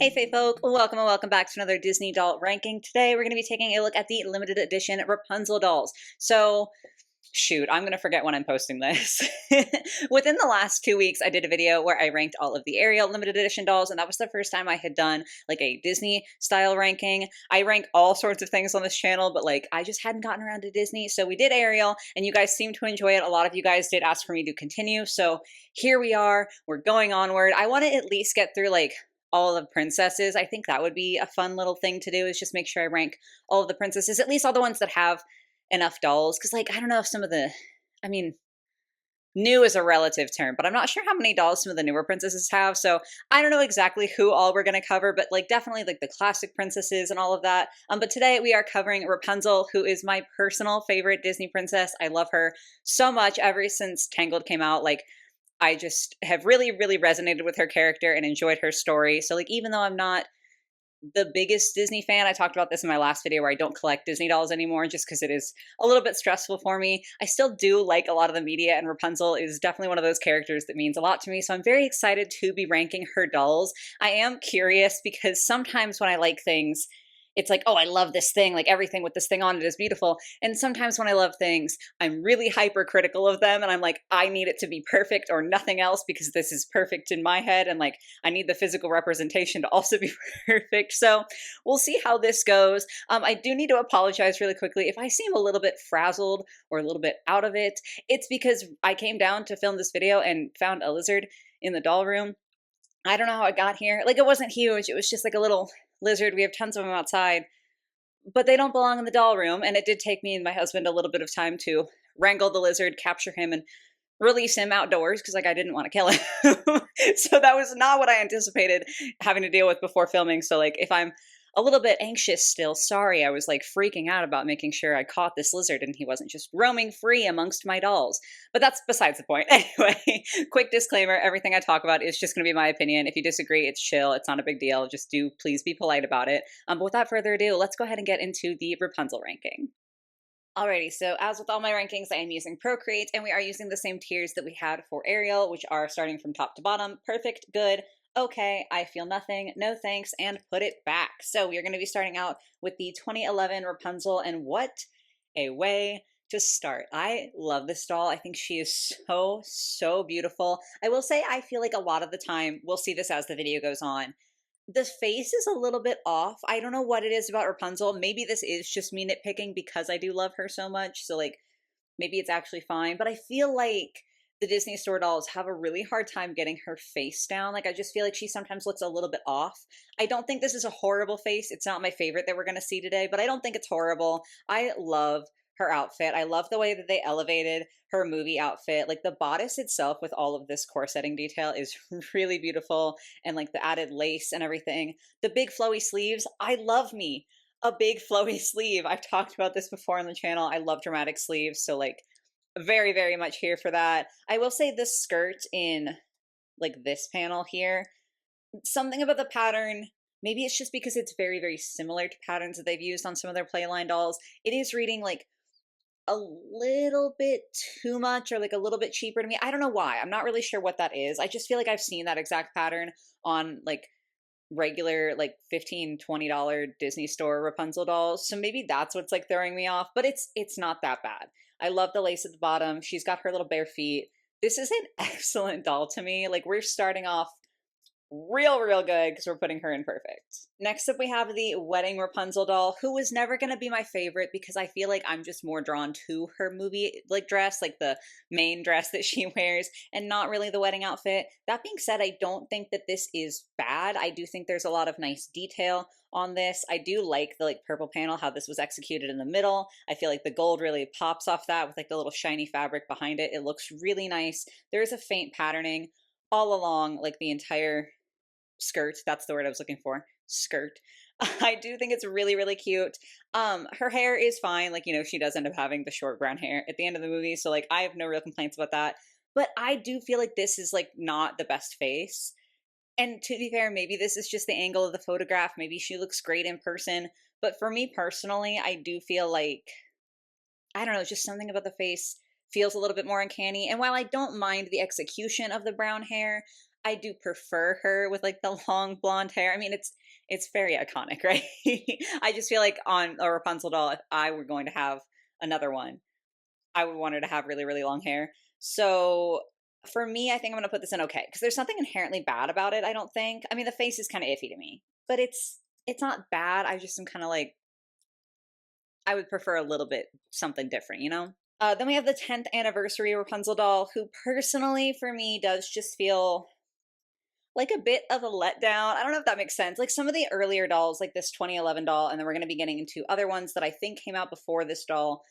Hey Fae folk, welcome and welcome back to another Disney doll ranking. Today we're going to be taking a look at the limited edition Rapunzel dolls. So, shoot, I'm going to forget when I'm posting this. Within the last 2 weeks, I did a video where I ranked all of the Ariel limited edition dolls, and that was the first time I had done like a Disney style ranking. I rank all sorts of things on this channel, but like I just hadn't gotten around to Disney, so we did Ariel, and you guys seemed to enjoy it. A lot of you guys did ask for me to continue, so here we are. We're going onward. I want to at least get through like all of the princesses. I think that would be a fun little thing to do, is just make sure I rank all of the princesses, at least all the ones that have enough dolls. Because like, I don't know if some of the, I mean, new is a relative term, but I'm not sure how many dolls some of the newer princesses have. So I don't know exactly who all we're going to cover, but like definitely like the classic princesses and all of that. But today we are covering Rapunzel, who is my personal favorite Disney princess. I love her so much ever since Tangled came out. Like, I just have really, really resonated with her character and enjoyed her story. So like, even though I'm not the biggest Disney fan, I talked about this in my last video where I don't collect Disney dolls anymore just because it is a little bit stressful for me. I still do like a lot of the media, and Rapunzel is definitely one of those characters that means a lot to me. So I'm very excited to be ranking her dolls. I am curious because sometimes when I like things, it's like, oh, I love this thing. Like everything with this thing on it is beautiful. And sometimes when I love things, I'm really hypercritical of them. And I'm like, I need it to be perfect or nothing else because this is perfect in my head. And like, I need the physical representation to also be perfect. So we'll see how this goes. I do need to apologize really quickly. If I seem a little bit frazzled or a little bit out of it, it's because I came down to film this video and found a lizard in the doll room. I don't know how it got here. Like, it wasn't huge. It was just like a little lizard. We have tons of them outside, but they don't belong in the doll room. And it did take me and my husband a little bit of time to wrangle the lizard, capture him, and release him outdoors because like I didn't want to kill him. So that was not what I anticipated having to deal with before filming. So like, if I'm a little bit anxious still, sorry. I was like freaking out about making sure I caught this lizard and he wasn't just roaming free amongst my dolls. But that's besides the point. Anyway, quick disclaimer, everything I talk about is just going to be my opinion. If you disagree, it's chill. It's not a big deal. Just do please be polite about it. But without further ado, let's go ahead and get into the Rapunzel ranking. Alrighty, so as with all my rankings, I am using Procreate, and we are using the same tiers that we had for Ariel, which are starting from top to bottom: perfect, good, okay, I feel nothing, no thanks, and put it back. So we are going to be starting out with the 2011 Rapunzel, and what a way to start. I love this doll. I think she is so, so beautiful. I will say I feel like a lot of the time, we'll see this as the video goes on, the face is a little bit off. I don't know what it is about Rapunzel. Maybe this is just me nitpicking because I do love her so much. So like, maybe it's actually fine. But I feel like the Disney Store dolls have a really hard time getting her face down. Like, I just feel like she sometimes looks a little bit off. I don't think this is a horrible face. It's not my favorite that we're going to see today, but I don't think it's horrible. I love her outfit. I love the way that they elevated her movie outfit. Like, the bodice itself with all of this corseting detail is really beautiful, and like the added lace and everything. The big flowy sleeves, I love me a big flowy sleeve. I've talked about this before on the channel. I love dramatic sleeves, so like very, very much here for that. I will say this skirt in like this panel here, something about the pattern, maybe it's just because it's very, very similar to patterns that they've used on some of their Playline dolls. It is reading like a little bit too much or like a little bit cheaper to me. I don't know why. I'm not really sure what that is. I just feel like I've seen that exact pattern on like regular like $15-$20 Disney Store Rapunzel dolls. So maybe that's what's like throwing me off, but it's not that bad. I love the lace at the bottom. She's got her little bare feet. This is an excellent doll to me. Like, we're starting off real, real good because we're putting her in perfect. Next up, we have the Wedding Rapunzel doll, who was never going to be my favorite because I feel like I'm just more drawn to her movie like dress, like the main dress that she wears, and not really the wedding outfit. That being said, I don't think that this is bad. I do think there's a lot of nice detail on this. I do like the like purple panel, how this was executed in the middle. I feel like the gold really pops off that with like the little shiny fabric behind it. It looks really nice. There's a faint patterning all along like the entire skirt. That's the word I was looking for. Skirt. I do think it's really, really cute. Her hair is fine. Like, you know, she does end up having the short brown hair at the end of the movie. So like, I have no real complaints about that. But I do feel like this is like not the best face. And to be fair, maybe this is just the angle of the photograph. Maybe she looks great in person. But for me personally, I do feel like, I don't know, just something about the face feels a little bit more uncanny. And while I don't mind the execution of the brown hair, I do prefer her with like the long blonde hair. I mean, it's very iconic, right? I just feel like on a Rapunzel doll, if I were going to have another one, I would want her to have really, really long hair. So for me, I think I'm going to put this in okay because there's nothing inherently bad about it, I don't think. I mean, the face is kind of iffy to me, but it's not bad. I just am kind of like I would prefer a little bit something different, you know? Then we have the 10th anniversary Rapunzel doll, who personally for me does just feel like a bit of a letdown. I don't know if that makes sense. Like some of the earlier dolls, like this 2011 doll, and then we're going to be getting into other ones that I think came out before this doll.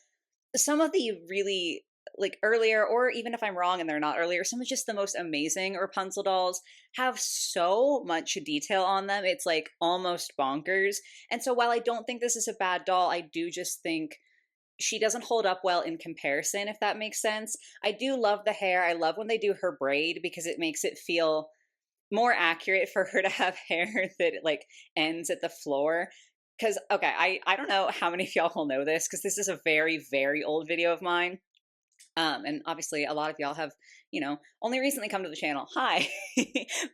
Some of the really like earlier, or even if I'm wrong and they're not earlier, some of just the most amazing Rapunzel dolls have so much detail on them. It's like almost bonkers. And so while I don't think this is a bad doll, I do just think she doesn't hold up well in comparison, if that makes sense. I do love the hair. I love when they do her braid because it makes it feel more accurate for her to have hair that like ends at the floor. Because, okay, I don't know how many of y'all will know this because this is a very, very old video of mine. And obviously a lot of y'all have, only recently come to the channel. Hi.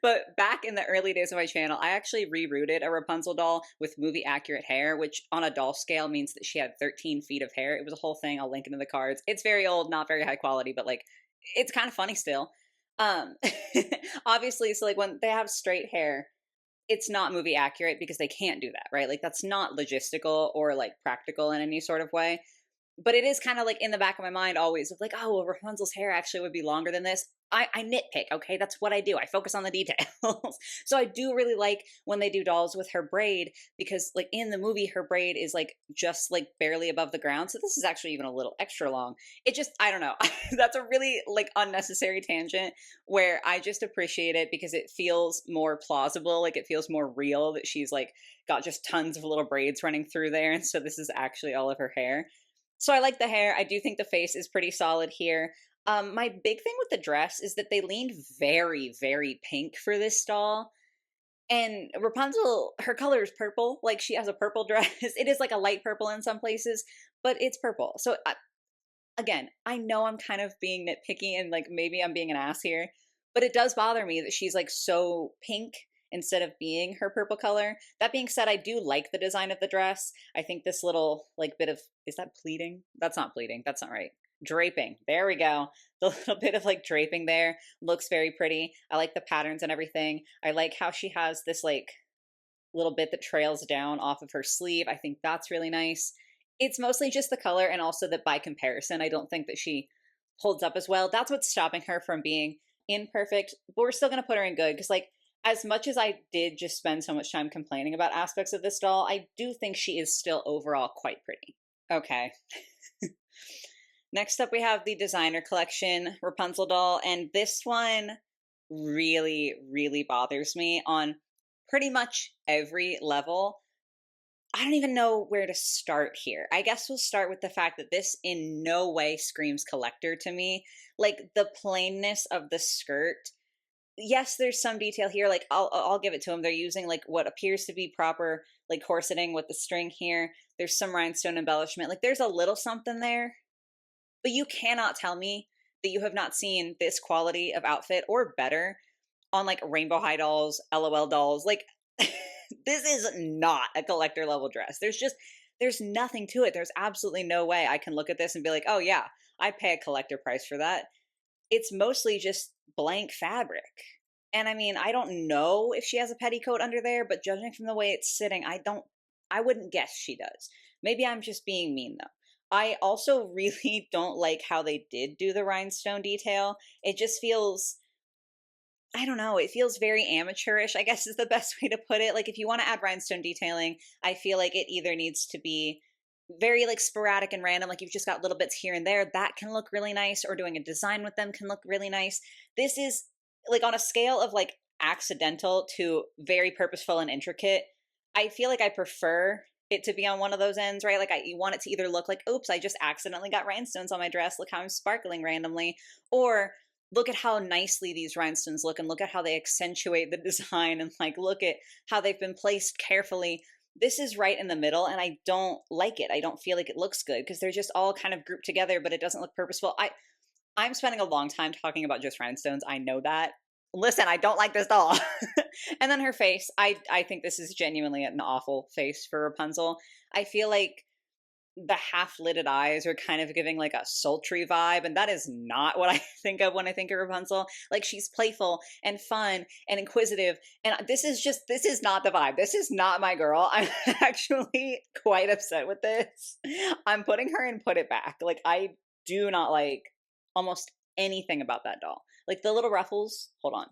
But back in the early days of my channel, I actually rerouted a Rapunzel doll with movie accurate hair, which on a doll scale means that she had 13 feet of hair. It was a whole thing. I'll link it in the cards. It's very old, not very high quality, but like, it's kind of funny still. Um, obviously, so like when they have straight hair, it's not movie accurate because they can't do that, right? Like that's not logistical or like practical in any sort of way. But it is kind of like in the back of my mind always of like, oh, well, Rapunzel's hair actually would be longer than this. I nitpick, okay? That's what I do. I focus on the details. So I do really like when they do dolls with her braid because like in the movie, her braid is like just like barely above the ground. So this is actually even a little extra long. It just, I don't know. That's a really like unnecessary tangent where I just appreciate it because it feels more plausible. Like it feels more real that she's like got just tons of little braids running through there. And so this is actually all of her hair. So I like the hair. I do think the face is pretty solid here. My big thing with the dress is that they leaned very, very pink for this doll. And Rapunzel, her color is purple. Like she has a purple dress. It is like a light purple in some places, but it's purple. So again, I know I'm kind of being nitpicky and like maybe I'm being an ass here, but it does bother me that she's like so pink instead of being her purple color. That being said, I do like the design of the dress. I think this little like bit of, is that pleating? That's not pleating. That's not right. Draping. There we go. The little bit of like draping there looks very pretty. I like the patterns and everything. I like how she has this like little bit that trails down off of her sleeve. I think that's really nice. It's mostly just the color and also that by comparison, I don't think that she holds up as well. That's what's stopping her from being imperfect, but we're still going to put her in good because like as much as I did just spend so much time complaining about aspects of this doll, I do think she is still overall quite pretty. Okay. Next up, we have the designer collection Rapunzel doll, and this one really, really bothers me on pretty much every level. I don't even know where to start here. I guess we'll start with the fact that this in no way screams collector to me. Like the plainness of the skirt, yes, there's some detail here. Like I'll give it to them. They're using like what appears to be proper like corseting with the string here. There's some rhinestone embellishment. Like there's a little something there, but you cannot tell me that you have not seen this quality of outfit or better on like Rainbow High dolls, LOL dolls. Like this is not a collector level dress. There's nothing to it. There's absolutely no way I can look at this and be like, oh yeah, I pay a collector price for that. It's mostly just blank fabric. And I mean, I don't know if she has a petticoat under there, but judging from the way it's sitting, I wouldn't guess she does. Maybe I'm just being mean though. I also really don't like how they did do the rhinestone detail. It just feels, I don't know, it feels very amateurish, I guess is the best way to put it. Like if you want to add rhinestone detailing, I feel like it either needs to be very like sporadic and random, like you've just got little bits here and there, that can look really nice, or doing a design with them can look really nice. This is like on a scale of like accidental to very purposeful and intricate. I feel like I prefer it to be on one of those ends, right? Like you want it to either look like, oops, I just accidentally got rhinestones on my dress, look how I'm sparkling randomly, or look at how nicely these rhinestones look and look at how they accentuate the design and like look at how they've been placed carefully. This is right in the middle and I don't like it. I don't feel like it looks good because they're just all kind of grouped together, but it doesn't look purposeful. I'm spending a long time talking about just rhinestones. I know that. listen, I don't like this doll. And then her face, I think this is genuinely an awful face for Rapunzel. I feel like the half-lidded eyes are kind of giving like a sultry vibe, and that is not what I think of when I think of Rapunzel. Like, she's playful and fun and inquisitive, and this is not the vibe. This is not my girl. I'm actually quite upset with this. I'm putting her in Put It Back. Like, I do not like almost anything about that doll. Like, the little ruffles, hold on.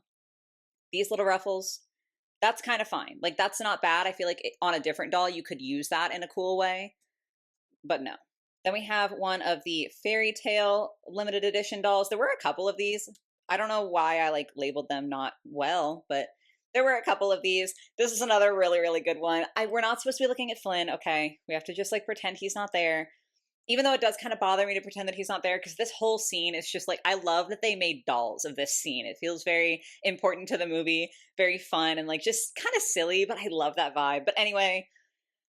These little ruffles, that's kind of fine. Like, that's not bad. I feel like on a different doll you could use that in a cool way, but no. Then we have one of the Fairy Tale limited edition dolls. There were a couple of these. I don't know why I like labeled them not well, but there were a couple of these. This is another really, really good one. We're not supposed to be looking at Flynn. Okay, we have to just like pretend he's not there. Even though it does kind of bother me to pretend that he's not there, because this whole scene is just like, I love that they made dolls of this scene. It feels very important to the movie, very fun, and like just kind of silly, but I love that vibe. But anyway,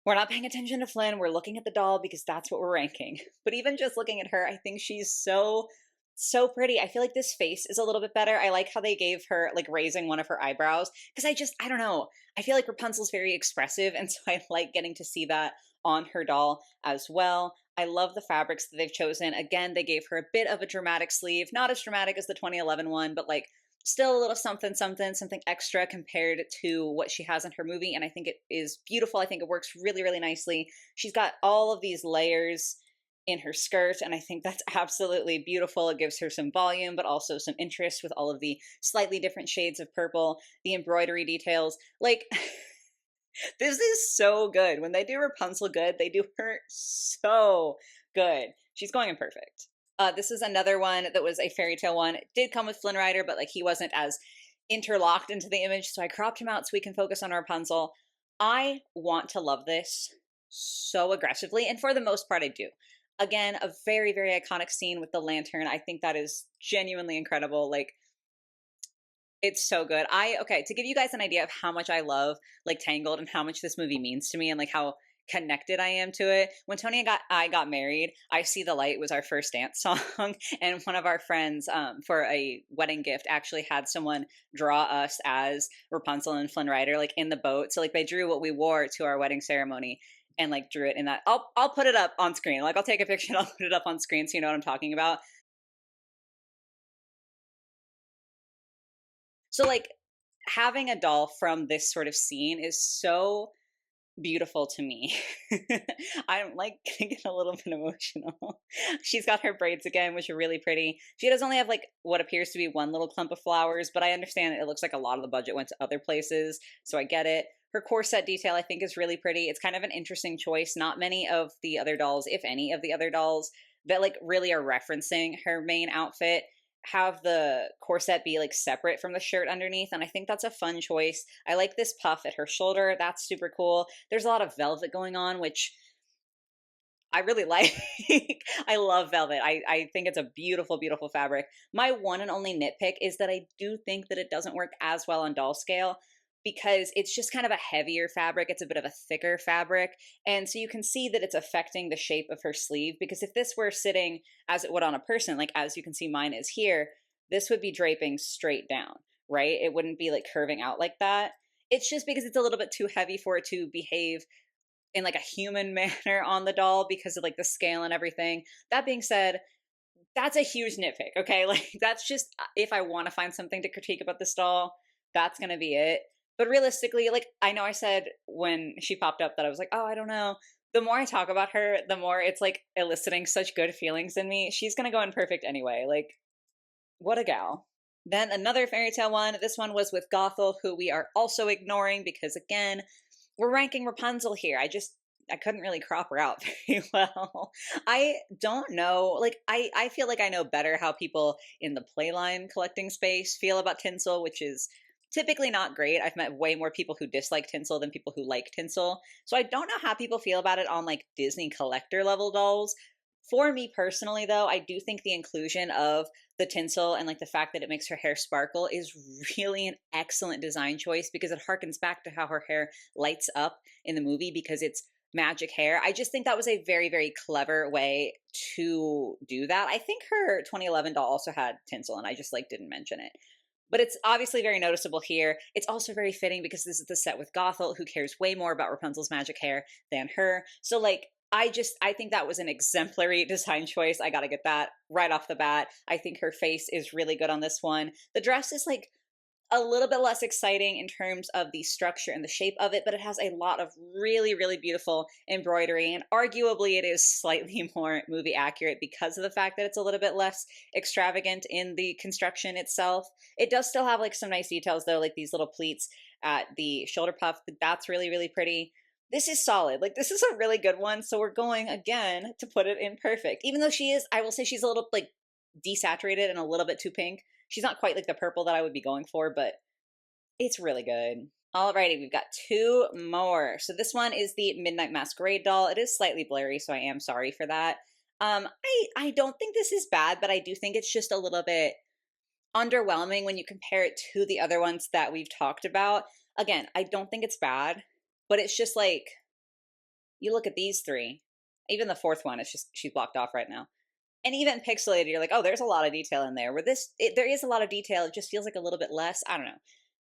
we're not paying attention to Flynn. We're looking at the doll because that's what we're ranking. But even just looking at her, I think she's so, so pretty. I feel like this face is a little bit better. I like how they gave her, like, raising one of her eyebrows. Because I don't know. I feel like Rapunzel's very expressive. And so I like getting to see that on her doll as well. I love the fabrics that they've chosen. Again, they gave her a bit of a dramatic sleeve. Not as dramatic as the 2011 one, but like still a little something, something extra compared to what she has in her movie. And I think it is beautiful. I think it works really, really nicely. She's got all of these layers in her skirt, and I think that's absolutely beautiful. It gives her some volume, but also some interest with all of the slightly different shades of purple, the embroidery details. Like, this is so good. When they do Rapunzel good, they do her so good. She's going in perfect. This is another one that was a fairy tale one. It did come with Flynn Rider, but like he wasn't as interlocked into the image, so I cropped him out so we can focus on Rapunzel. I want to love this so aggressively, and for the most part I do. Again, a very, very iconic scene with the lantern. I think that is genuinely incredible. Like, it's so good. Okay, to give you guys an idea of how much I love like Tangled and how much this movie means to me and like how connected I am to it. When Tony and I got married, I See the Light was our first dance song, and one of our friends for a wedding gift actually had someone draw us as Rapunzel and Flynn Rider like in the boat. So like they drew what we wore to our wedding ceremony and like drew it in that. I'll put it up on screen. Like I'll take a picture and I'll put it up on screen so you know what I'm talking about. So like having a doll from this sort of scene is so beautiful to me. I'm like gonna get a little bit emotional. She's got her braids again, which are really pretty. She does only have like what appears to be one little clump of flowers, but I understand it looks like a lot of the budget went to other places, so I get it. Her corset detail I think is really pretty. It's kind of an interesting choice. Not many of the other dolls, if any of the other dolls, that like really are referencing her main outfit have the corset be like separate from the shirt underneath, and I think that's a fun choice. I like this puff at her shoulder. That's super cool. There's a lot of velvet going on, which I really like. I love velvet. I think it's a beautiful, beautiful fabric. My one and only nitpick is that I do think that it doesn't work as well on doll scale because it's just kind of a heavier fabric. It's a bit of a thicker fabric. And so you can see that it's affecting the shape of her sleeve, because if this were sitting as it would on a person, like as you can see mine is here, this would be draping straight down, right? It wouldn't be like curving out like that. It's just because it's a little bit too heavy for it to behave in like a human manner on the doll because of like the scale and everything. That being said, that's a huge nitpick, okay? Like that's just, if I want to find something to critique about this doll, that's going to be it. But realistically, like I know I said when she popped up that I was like, oh, I don't know. The more I talk about her, the more it's like eliciting such good feelings in me. She's going to go in perfect anyway. Like, what a gal. Then another fairy tale one. This one was with Gothel, who we are also ignoring because, again, we're ranking Rapunzel here. I couldn't really crop her out very well. I don't know. Like, I feel like I know better how people in the playline collecting space feel about tinsel, which is typically not great. I've met way more people who dislike tinsel than people who like tinsel. So I don't know how people feel about it on like Disney collector level dolls. For me personally, though, I do think the inclusion of the tinsel and like the fact that it makes her hair sparkle is really an excellent design choice because it harkens back to how her hair lights up in the movie because it's magic hair. I just think that was a very, very clever way to do that. I think her 2011 doll also had tinsel and I just like didn't mention it. But it's obviously very noticeable here. It's also very fitting because this is the set with Gothel, who cares way more about Rapunzel's magic hair than her. So like I think that was an exemplary design choice. I gotta get that right off the bat. I think her face is really good on this one. The dress is like a little bit less exciting in terms of the structure and the shape of it, but it has a lot of really, really beautiful embroidery. And arguably, it is slightly more movie accurate because of the fact that it's a little bit less extravagant in the construction itself. It does still have like some nice details, though, like these little pleats at the shoulder puff. That's really, really pretty. This is solid. Like, this is a really good one. So we're going again to put it in perfect. Even though she is, I will say she's a little like desaturated and a little bit too pink. She's not quite like the purple that I would be going for, but it's really good. Alrighty, we've got two more. So this one is the Midnight Masquerade doll. It is slightly blurry, so I am sorry for that. I don't think this is bad, but I do think it's just a little bit underwhelming when you compare it to the other ones that we've talked about. Again, I don't think it's bad, but it's just like, you look at these three, even the fourth one, it's just, she's blocked off right now. And even pixelated, you're like, oh, there's a lot of detail in there. Where there is a lot of detail, it just feels like a little bit less. I don't know.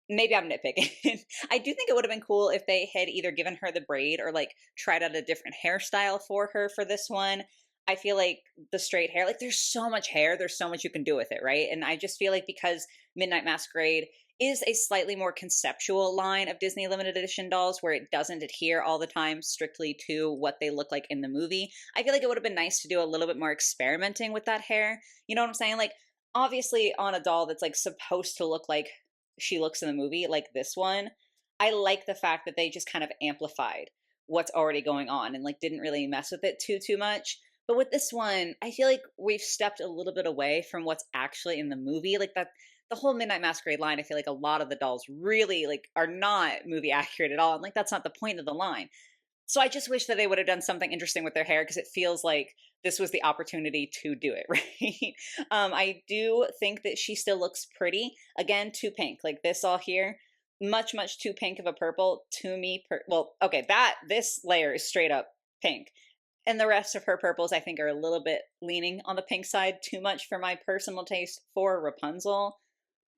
Maybe I'm nitpicking. I do think it would have been cool if they had either given her the braid or like tried out a different hairstyle for her for this one. I feel like the straight hair, like there's so much hair, there's so much you can do with it, right? And I just feel like because Midnight Masquerade is a slightly more conceptual line of Disney Limited Edition dolls where it doesn't adhere all the time strictly to what they look like in the movie. I feel like it would have been nice to do a little bit more experimenting with that hair. You know what I'm saying? Like, obviously, on a doll that's like supposed to look like she looks in the movie, like this one, I like the fact that they just kind of amplified what's already going on and like didn't really mess with it too much. But with this one, I feel like we've stepped a little bit away from what's actually in the movie. Like that, the whole Midnight Masquerade line, I feel like a lot of the dolls really like are not movie accurate at all. And like that's not the point of the line. So I just wish that they would have done something interesting with their hair because it feels like this was the opportunity to do it, right? I do think that she still looks pretty. Again, too pink, like this all here. Much too pink of a purple to me. Well, okay, this layer is straight up pink. And the rest of her purples, I think, are a little bit leaning on the pink side too much for my personal taste for Rapunzel.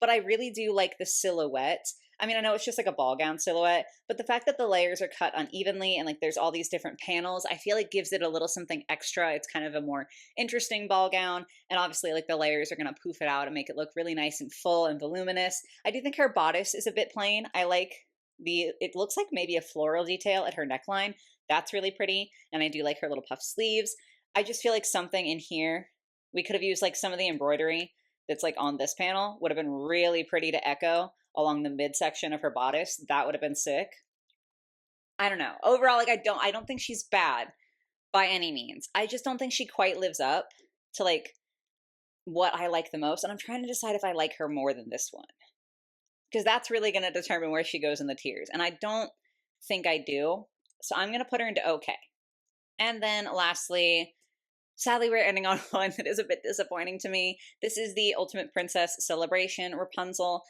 But I really do like the silhouette. I mean, I know it's just like a ball gown silhouette, but the fact that the layers are cut unevenly and like there's all these different panels, I feel like gives it a little something extra. It's kind of a more interesting ball gown. And obviously like the layers are going to poof it out and make it look really nice and full and voluminous. I do think her bodice is a bit plain. I like it looks like maybe a floral detail at her neckline. That's really pretty. And I do like her little puff sleeves. I just feel like something in here, we could have used like some of the embroidery that's like on this panel would have been really pretty to echo along the midsection of her bodice. That would have been sick. I don't know. Overall, like I don't think she's bad by any means. I just don't think she quite lives up to like what I like the most. And I'm trying to decide if I like her more than this one. Because that's really going to determine where she goes in the tiers. And I don't think I do. So I'm going to put her into okay. And then lastly, sadly, we're ending on one that is a bit disappointing to me. This is the Ultimate Princess Celebration Rapunzel.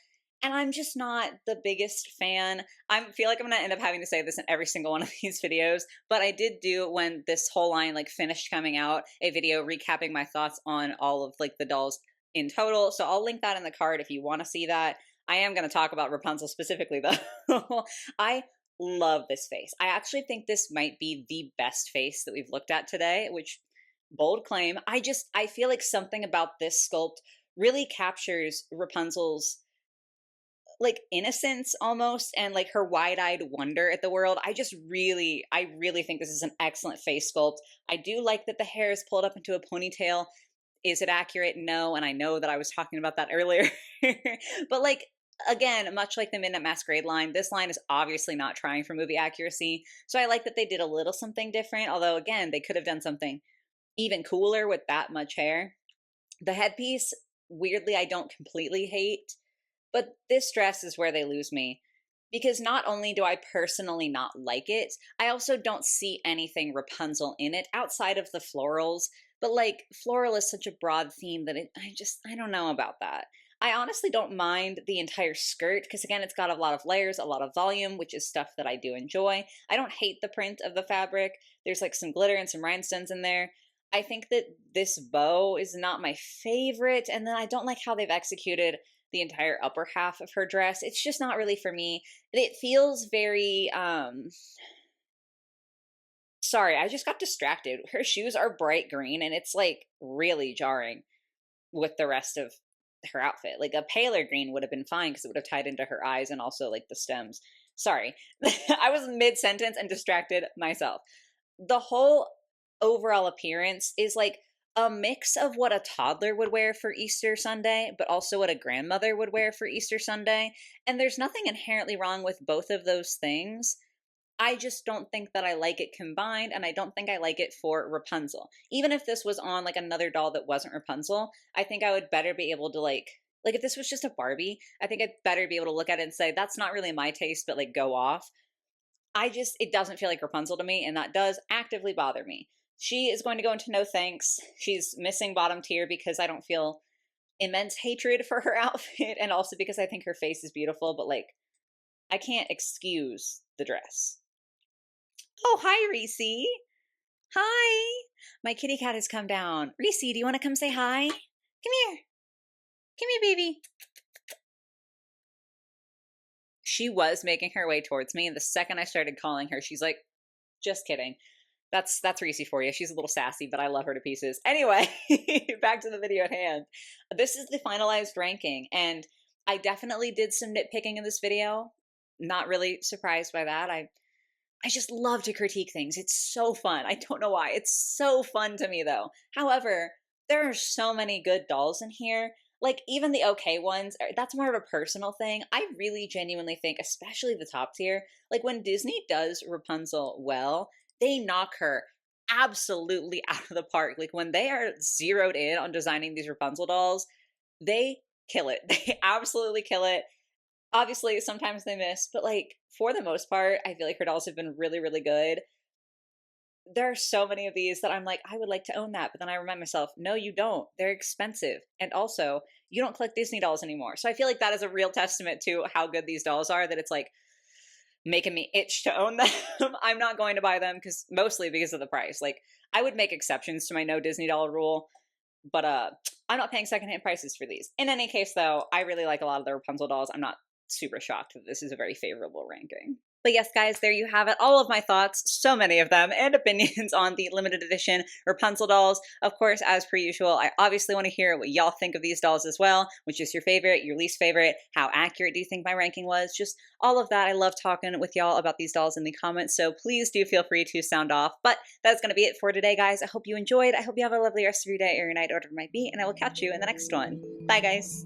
And I'm just not the biggest fan. I feel like I'm going to end up having to say this in every single one of these videos. But I did do, when this whole line like finished coming out, a video recapping my thoughts on all of like the dolls in total. So I'll link that in the card if you want to see that. I am going to talk about Rapunzel specifically though. I love this face. I actually think this might be the best face that we've looked at today, which bold claim. I feel like something about this sculpt really captures Rapunzel's like innocence almost and like her wide-eyed wonder at the world. I really think this is an excellent face sculpt. I do like that the hair is pulled up into a ponytail. Is it accurate? No. And I know that I was talking about that earlier. But like, again, much like the Midnight Masquerade line, this line is obviously not trying for movie accuracy. So I like that they did a little something different. Although again, they could have done something even cooler with that much hair. The headpiece, weirdly, I don't completely hate. But this dress is where they lose me. Because not only do I personally not like it, I also don't see anything Rapunzel in it outside of the florals. But like, floral is such a broad theme that I don't know about that. I honestly don't mind the entire skirt because again, it's got a lot of layers, a lot of volume, which is stuff that I do enjoy. I don't hate the print of the fabric. There's like some glitter and some rhinestones in there. I think that this bow is not my favorite, and then I don't like how they've executed the entire upper half of her dress. It's just not really for me. It feels very sorry, I just got distracted. Her shoes are bright green and it's like really jarring with the rest of her outfit. Like a paler green would have been fine because it would have tied into her eyes and also like the stems. Sorry. I was mid sentence and distracted myself. The whole overall appearance is like a mix of what a toddler would wear for Easter Sunday, but also what a grandmother would wear for Easter Sunday. And there's nothing inherently wrong with both of those things. I just don't think that I like it combined, and I don't think I like it for Rapunzel. Even if this was on like another doll that wasn't Rapunzel, I think I would better be able to like if this was just a Barbie, I think I'd better be able to look at it and say that's not really my taste, but like go off. It doesn't feel like Rapunzel to me, and that does actively bother me. She is going to go into no thanks. She's missing bottom tier because I don't feel immense hatred for her outfit, and also because I think her face is beautiful, but like I can't excuse the dress. Oh, hi, Reese. Hi. My kitty cat has come down. Reese, do you want to come say hi? Come here. Come here, baby. She was making her way towards me, and the second I started calling her, she's like, just kidding. That's Reese for you. She's a little sassy, but I love her to pieces. Anyway, back to the video at hand. This is the finalized ranking, and I definitely did some nitpicking in this video. Not really surprised by that. I just love to critique things. It's so fun. I don't know why. It's so fun to me, though. However, there are so many good dolls in here. Like, even the okay ones, that's more of a personal thing. I really genuinely think, especially the top tier, like when Disney does Rapunzel well, they knock her absolutely out of the park. Like, when they are zeroed in on designing these Rapunzel dolls, they kill it. They absolutely kill it. Obviously, sometimes they miss, but like for the most part, I feel like her dolls have been really, really good. There are so many of these that I'm like, I would like to own that, but then I remind myself, no, you don't. They're expensive, and also you don't collect Disney dolls anymore. So I feel like that is a real testament to how good these dolls are. That it's like making me itch to own them. I'm not going to buy them mostly because of the price. Like I would make exceptions to my no Disney doll rule, but I'm not paying secondhand prices for these. In any case, though, I really like a lot of the Rapunzel dolls. I'm not super shocked that this is a very favorable ranking. But yes, guys, there you have it. All of my thoughts, so many of them, and opinions on the limited edition Rapunzel dolls. Of course, as per usual, I obviously want to hear what y'all think of these dolls as well. Which is your favorite, your least favorite? How accurate do you think my ranking was? Just all of that. I love talking with y'all about these dolls in the comments, so please do feel free to sound off. But that's going to be it for today, guys. I hope you enjoyed. I hope you have a lovely rest of your day or your night, whatever it might be, and I will catch you in the next one. Bye, guys.